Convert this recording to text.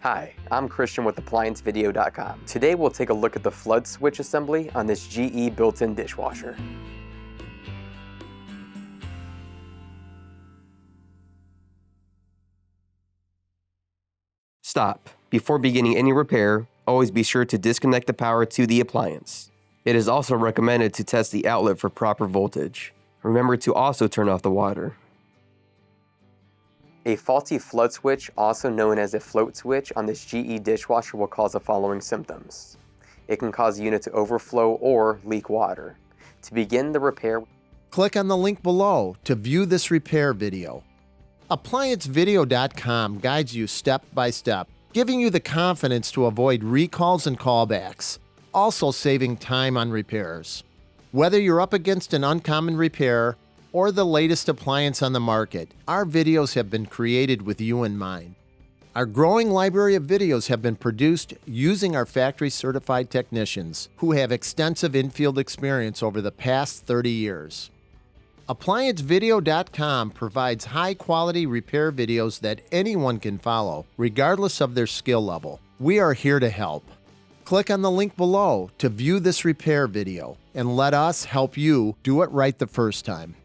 Hi, I'm Christian with ApplianceVideo.com. Today we'll take a look at the flood switch assembly on this GE built-in dishwasher. Stop. Before beginning any repair, always be sure to disconnect the power to the appliance. It is also recommended to test the outlet for proper voltage. Remember to also turn off the water. A faulty flood switch, also known as a float switch, on this GE dishwasher will cause the following symptoms. It can cause the unit to overflow or leak water. To begin the repair, click on the link below to view this repair video. ApplianceVideo.com guides you step by step, giving you the confidence to avoid recalls and callbacks, also saving time on repairs. Whether you're up against an uncommon repair or the latest appliance on the market, our videos have been created with you in mind. Our growing library of videos have been produced using our factory-certified technicians who have extensive infield experience over the past 30 years. ApplianceVideo.com provides high-quality repair videos that anyone can follow, regardless of their skill level. We are here to help. Click on the link below to view this repair video, and let us help you do it right the first time.